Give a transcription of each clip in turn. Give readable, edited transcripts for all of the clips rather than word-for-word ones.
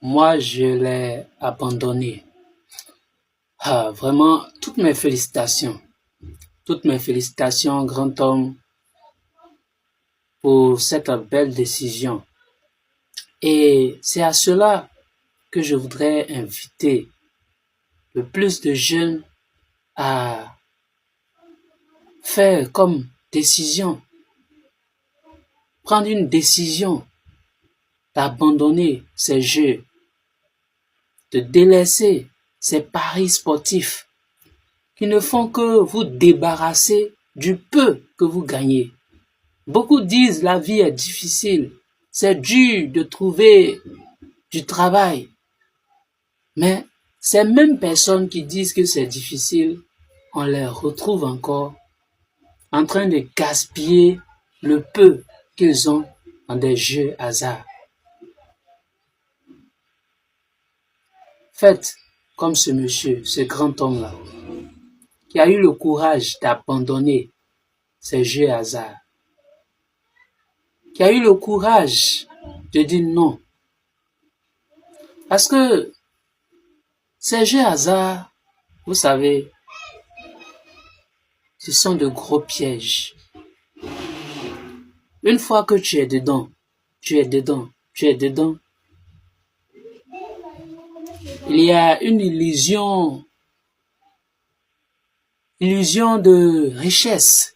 Moi, je l'ai abandonné. Ah, vraiment, toutes mes félicitations. Toutes mes félicitations, grand homme, pour cette belle décision. Et c'est à cela que je voudrais inviter le plus de jeunes à faire comme décision, prendre une décision d'abandonner ces jeux, de délaisser ces paris sportifs qui ne font que vous débarrasser du peu que vous gagnez. Beaucoup disent la vie est difficile, c'est dur de trouver du travail. Mais ces mêmes personnes qui disent que c'est difficile, on les retrouve encore en train de gaspiller le peu qu'ils ont dans des jeux hasard. Faites comme ce monsieur, ce grand homme-là, qui a eu le courage d'abandonner ces jeux hasard, qui a eu le courage de dire non. Parce que ces jeux hasard, vous savez, ce sont de gros pièges. Une fois que tu es dedans, il y a une illusion de richesse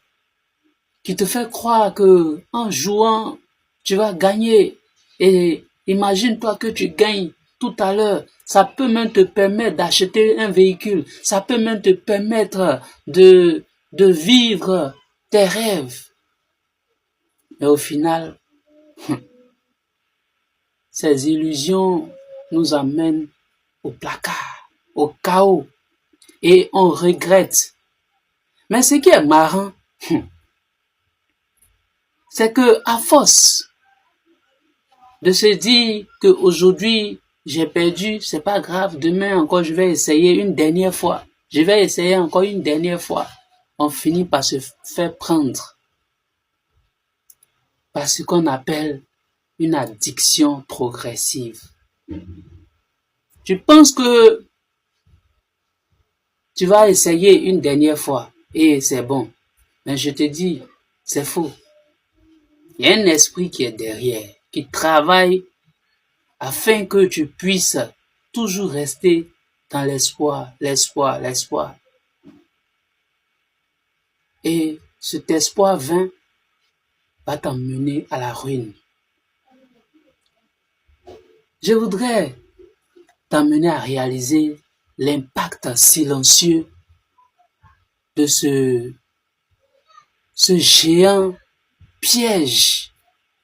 qui te fait croire que en jouant, tu vas gagner. Et imagine-toi que tu gagnes tout à l'heure. Ça peut même te permettre d'acheter un véhicule. Ça peut même te permettre de vivre tes rêves. Mais au final, ces illusions nous amènent au placard, au chaos. Et on regrette. Mais ce qui est marrant, c'est que à force de se dire que aujourd'hui j'ai perdu, c'est pas grave, demain encore je vais essayer une dernière fois. Je vais essayer encore une dernière fois. On finit par se faire prendre par ce qu'on appelle une addiction progressive. Tu penses que tu vas essayer une dernière fois et c'est bon. Mais je te dis, c'est faux. Il y a un esprit qui est derrière, qui travaille afin que tu puisses toujours rester dans l'espoir. Et cet espoir vain va t'emmener à la ruine. Je voudrais t'amener à réaliser l'impact silencieux de ce géant piège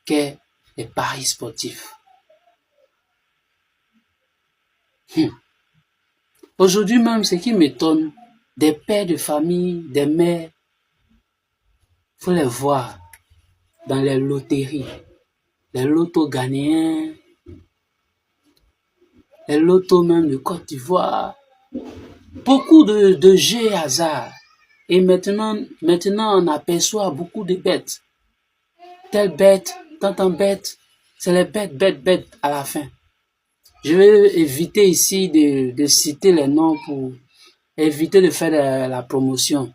qu'est les paris sportifs. Aujourd'hui même, ce qui m'étonne, des pères de famille, des mères, faut les voir dans les loteries, les lotos ghanéens, les lotos même de Côte d'Ivoire, beaucoup de jeux hasard. Et maintenant, on aperçoit beaucoup de bêtes. Telle bête, tant bête, c'est les bêtes à la fin. Je vais éviter ici de citer les noms pour éviter de faire la promotion.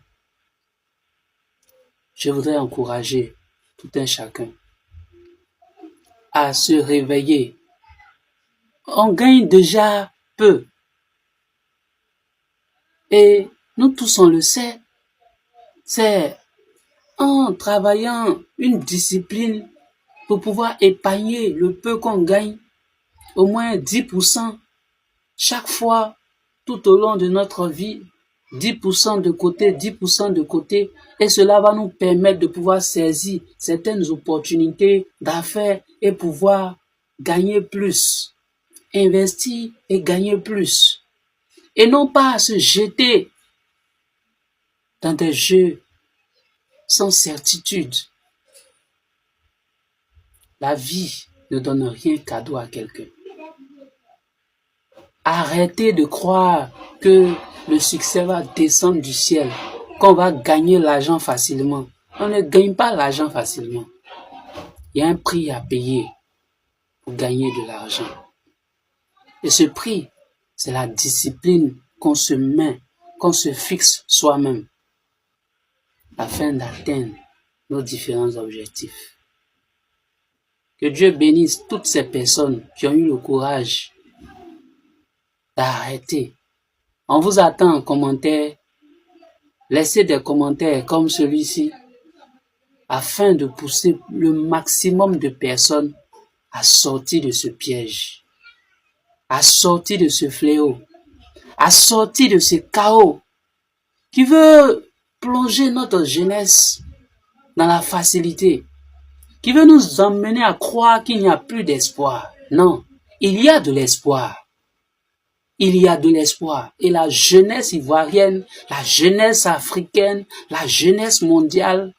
Je voudrais encourager tout un chacun à se réveiller. On gagne déjà peu. Et nous tous on le sait, c'est en travaillant une discipline pour pouvoir épargner le peu qu'on gagne, au moins 10% chaque fois tout au long de notre vie, 10% de côté, 10% de côté, et cela va nous permettre de pouvoir saisir certaines opportunités d'affaires et pouvoir gagner plus, investir et gagner plus, et non pas se jeter dans des jeux sans certitude. La vie ne donne rien cadeau à quelqu'un. Arrêtez de croire que le succès va descendre du ciel, qu'on va gagner l'argent facilement. On ne gagne pas l'argent facilement. Il y a un prix à payer pour gagner de l'argent. Et ce prix, c'est la discipline qu'on se met, qu'on se fixe soi-même afin d'atteindre nos différents objectifs. Que Dieu bénisse toutes ces personnes qui ont eu le courage d'arrêter. On vous attend en commentaire. Laissez des commentaires comme celui-ci afin de pousser le maximum de personnes à sortir de ce piège, à sortir de ce fléau, à sortir de ce chaos qui veut plonger notre jeunesse dans la facilité, qui veut nous emmener à croire qu'il n'y a plus d'espoir. Non, il y a de l'espoir. Il y a de l'espoir. Et la jeunesse ivoirienne, la jeunesse africaine, la jeunesse mondiale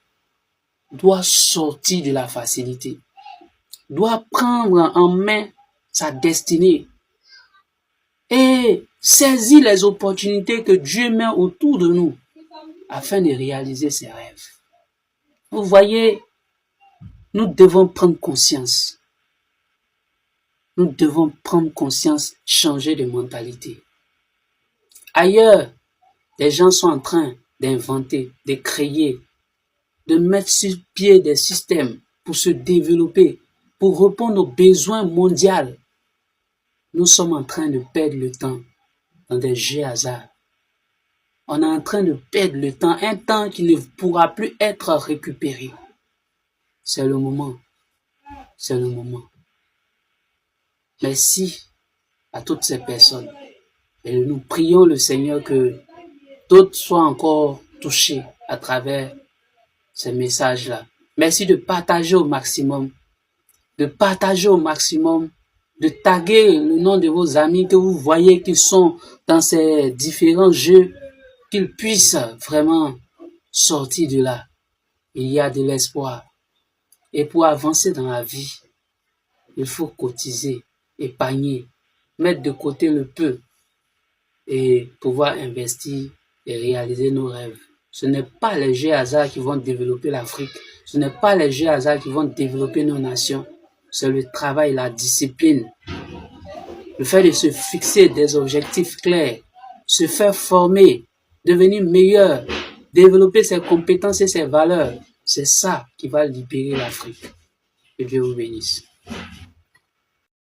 doit sortir de la facilité, doit prendre en main sa destinée et saisir les opportunités que Dieu met autour de nous afin de réaliser ses rêves. Vous voyez, nous devons prendre conscience. Nous devons prendre conscience, changer de mentalité. Ailleurs, les gens sont en train d'inventer, de créer, de mettre sur pied des systèmes pour se développer, pour répondre aux besoins mondiaux. Nous sommes en train de perdre le temps dans des jeux hasard. On est en train de perdre le temps, un temps qui ne pourra plus être récupéré. C'est le moment. C'est le moment. Merci à toutes ces personnes. Et nous prions le Seigneur que d'autres soient encore touchés à travers ces messages-là. Merci de partager au maximum. De partager au maximum. De taguer le nom de vos amis que vous voyez qui sont dans ces différents jeux, qu'ils puissent vraiment sortir de là. Il y a de l'espoir. Et pour avancer dans la vie, il faut cotiser, épargner, mettre de côté le peu et pouvoir investir et réaliser nos rêves. Ce n'est pas les jeux hasard qui vont développer l'Afrique. Ce n'est pas les jeux hasard qui vont développer nos nations. C'est le travail, la discipline. Le fait de se fixer des objectifs clairs, se faire former, devenir meilleur, développer ses compétences et ses valeurs. C'est ça qui va libérer l'Afrique. Que Dieu vous bénisse.